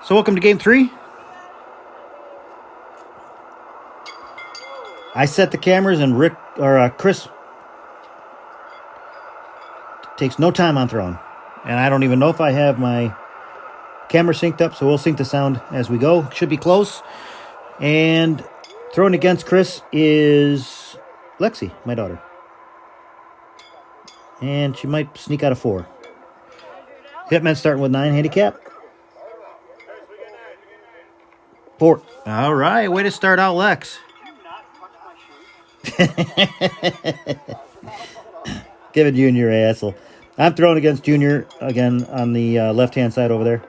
So welcome to game 3. I set the cameras and Chris takes no time on throwing. And I don't even know if I have my camera synced up, so we'll sync the sound as we go. Should be close. And throwing against Chris is Lexxie, my daughter. And she might sneak out of 4. HitMen starting with 9 handicap. 4. All right, way to start out, Lex. Giving Junior an asshole. I'm throwing against Junior again on the left-hand side over there.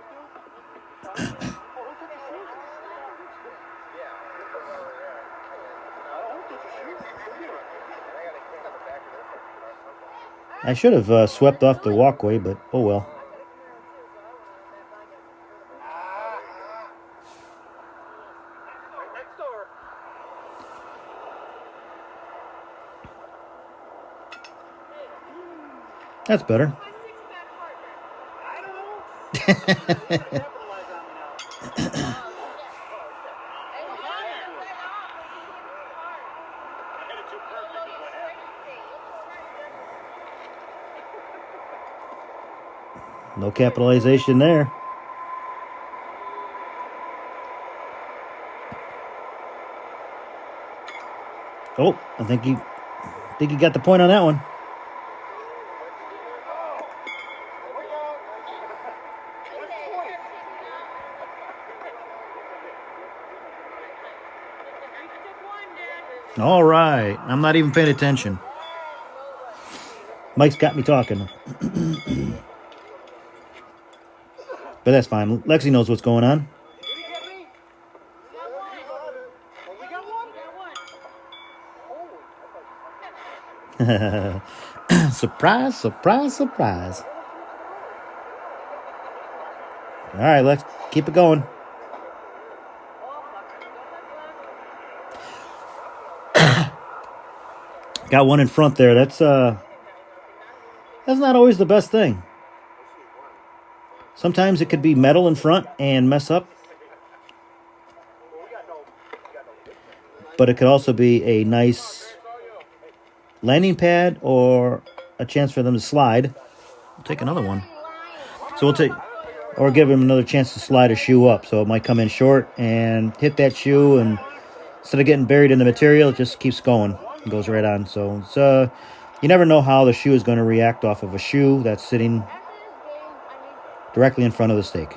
I should have swept off the walkway, but oh well. That's better. No capitalization there. Oh, I think he got the point on that one. All right. I'm not even paying attention. Mike's got me talking. But that's fine. Lexxie knows what's going on. Surprise, surprise, surprise. All right, let's keep it going. Got one in front there. That's not always the best thing. Sometimes it could be metal in front and mess up. But it could also be a nice landing pad or a chance for them to slide. We'll take another one. So or give him another chance to slide a shoe up. So it might come in short and hit that shoe, and instead of getting buried in the material, it just keeps going and goes right on. So it's, you never know how the shoe is going to react off of a shoe that's sitting directly in front of the stake.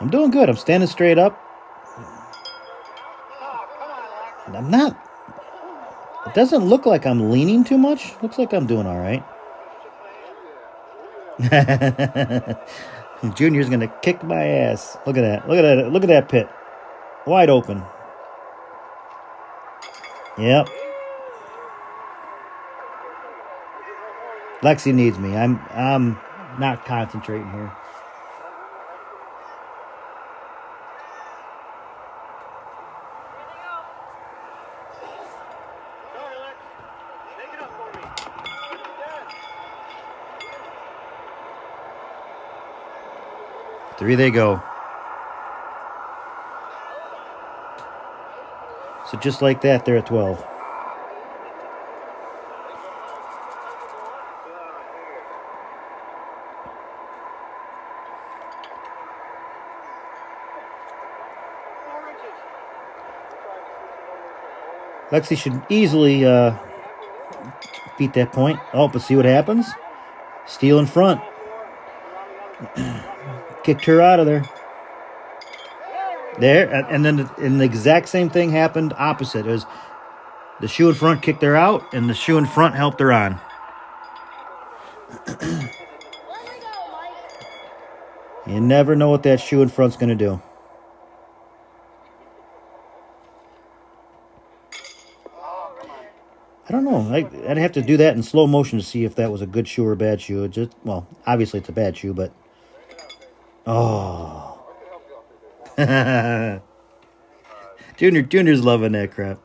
I'm doing good. I'm standing straight up. And I'm not. It doesn't look like I'm leaning too much. Looks like I'm doing all right. Junior's going to kick my ass. Look at that. Look at that. Look at that pit. Wide open. Yep. Lexxie needs me. I'm not concentrating here. Three they go. So just like that, they're at 12. Lexxie should easily beat that point. Oh, but see what happens? Steal in front. Kicked her out of there. There, and then the exact same thing happened opposite. It was the shoe in front kicked her out, and the shoe in front helped her on. You never know what that shoe in front's going to do. I don't know. I'd have to do that in slow motion to see if that was a good shoe or a bad shoe. Well, obviously it's a bad shoe, but Oh. Junior's loving that crap.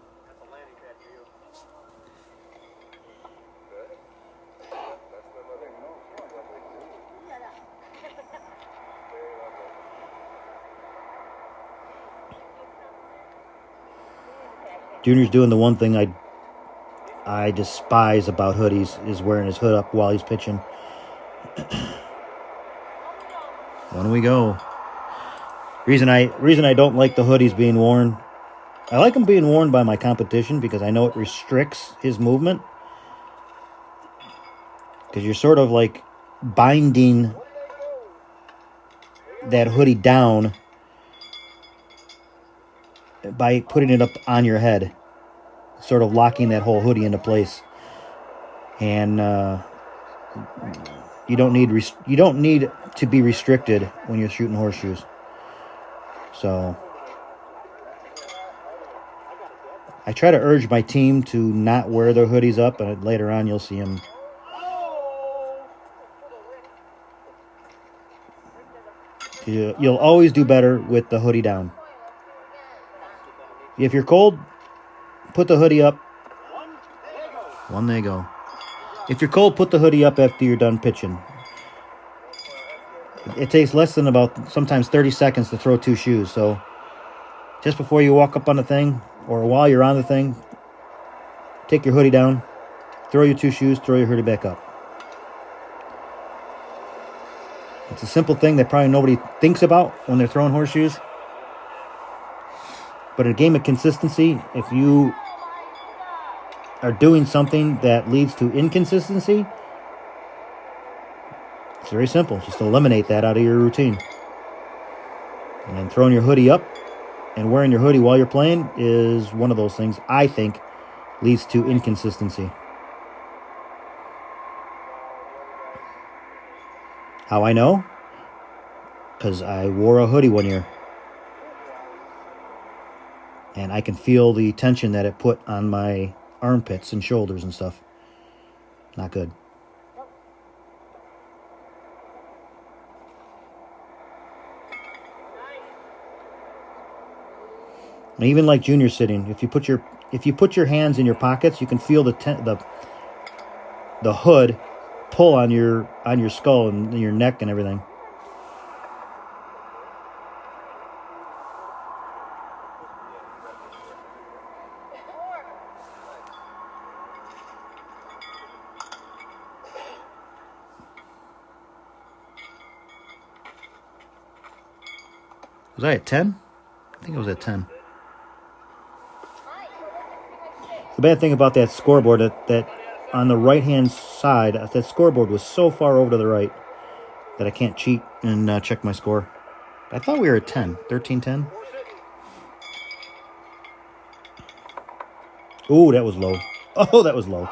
Junior's doing the one thing I despise about hoodies is wearing his hood up while he's pitching. On we go. Reason I don't like the hoodies being worn. I like them being worn by my competition because I know it restricts his movement. Because you're sort of like binding that hoodie down by putting it up on your head, sort of locking that whole hoodie into place. And you don't need to be restricted when you're shooting horseshoes. So I try to urge my team to not wear their hoodies up, and later on you'll see them. You'll always do better with the hoodie down. If you're cold, put the hoodie up. One, they go. If you're cold, put the hoodie up after you're done pitching. It takes less than about sometimes 30 seconds to throw 2 shoes. So just before you walk up on the thing or while you're on the thing, take your hoodie down, throw your 2 shoes, throw your hoodie back up. It's a simple thing that probably nobody thinks about when they're throwing horseshoes. But in a game of consistency, if you are doing something that leads to inconsistency, it's very simple. Just eliminate that out of your routine. And then throwing your hoodie up and wearing your hoodie while you're playing is one of those things I think leads to inconsistency. How I know? Because I wore a hoodie one year. And I can feel the tension that it put on my armpits and shoulders and stuff. Not good. And even like junior sitting, if you put your hands in your pockets, you can feel the hood pull on your skull and your neck and everything. Was I at 10? I think I was at 10. The bad thing about that scoreboard, that on the right-hand side, that scoreboard was so far over to the right that I can't cheat and check my score. I thought we were at 10. 13-10. Ooh, that was low. Oh, that was low.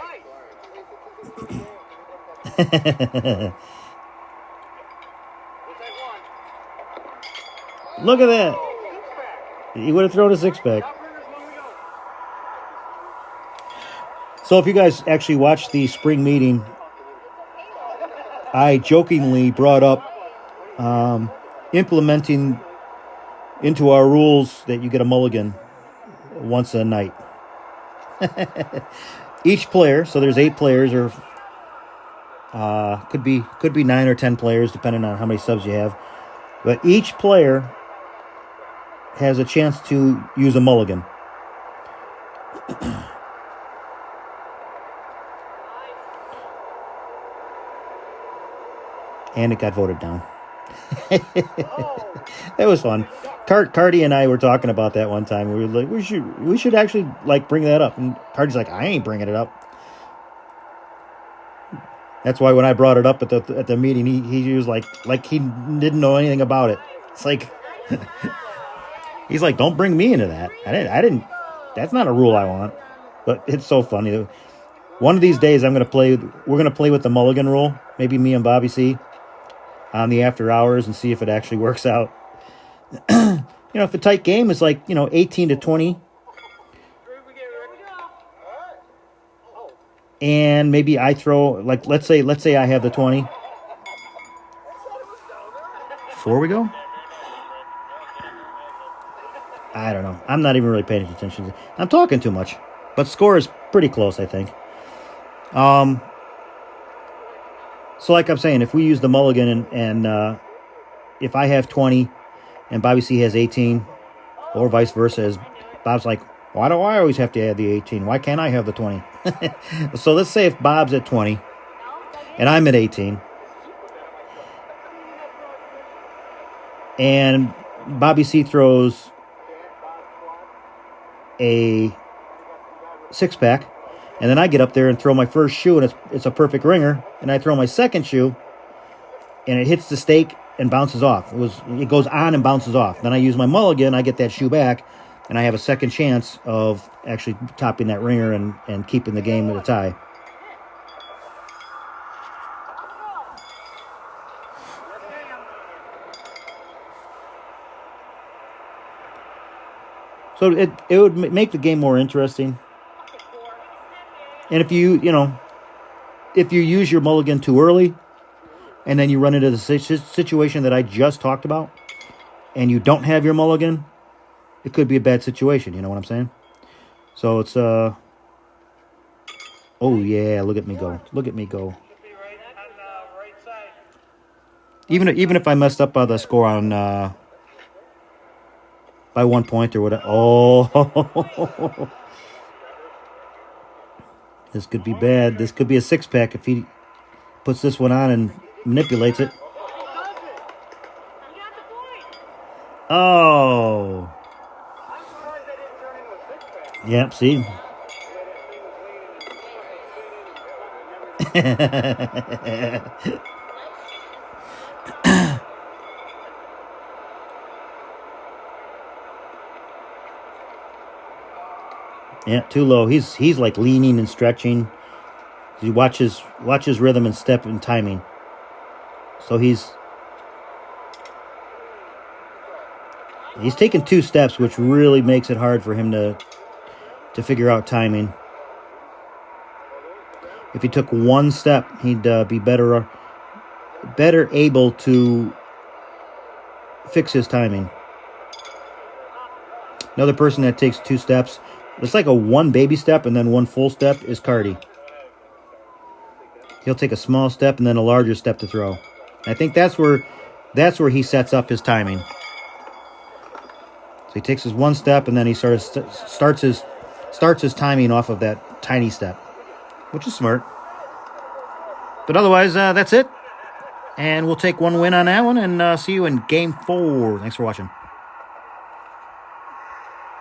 Look at that. He would have thrown a 6-pack. So if you guys actually watched the spring meeting, I jokingly brought up implementing into our rules that you get a mulligan once a night. Each player, so there's 8 players, or could be 9 or 10 players, depending on how many subs you have. But each player has a chance to use a mulligan. And it got voted down. That was fun. Cardi and I were talking about that one time. We were like, we should actually like bring that up. And Cardi's like, I ain't bringing it up. That's why when I brought it up at the meeting, he was like he didn't know anything about it. It's like he's like, don't bring me into that. I didn't. That's not a rule I want. But it's so funny. One of these days, we're gonna play with the mulligan rule. Maybe me and Bobby C on the after hours and see if it actually works out. If a tight game is like 18-20, and maybe I throw, like, let's say I have the 20. before we go? I don't know. I'm not even really paying attention. I'm talking too much. But score is pretty close, I think. So like I'm saying, if we use the mulligan and if I have 20 and Bobby C has 18, or vice versa, as Bob's like, why do I always have to add the 18? Why can't I have the 20? So let's say if Bob's at 20 and I'm at 18, and Bobby C throws a 6-pack, and then I get up there and throw my first shoe, and it's a perfect ringer, and I throw my second shoe, and it hits the stake and bounces off. It goes on and bounces off. Then I use my mulligan, I get that shoe back, and I have a second chance of actually topping that ringer and keeping the game at a tie. So it would make the game more interesting. And if you use your mulligan too early, and then you run into the situation that I just talked about, and you don't have your mulligan, it could be a bad situation. You know what I'm saying? So it's oh yeah, look at me go! Look at me go! Even if I messed up by the score on by 1 point or whatever. Oh, this could be bad. This could be a 6-pack if he puts this one on and manipulates it. Oh. Yep, see? Yeah, too low. He's like leaning and stretching. He watches rhythm and step and timing. So he's taking 2 steps, which really makes it hard for him to figure out timing. If he took 1 step, he'd be better able to fix his timing. Another person that takes 2 steps, it's like a 1 baby step and then 1 full step, is Cardi. He'll take a small step and then a larger step to throw. And I think that's where he sets up his timing. So he takes his 1 step and then he starts his timing off of that tiny step, which is smart. But otherwise, that's it. And we'll take 1 win on that one and see you in Game 4. Thanks for watching.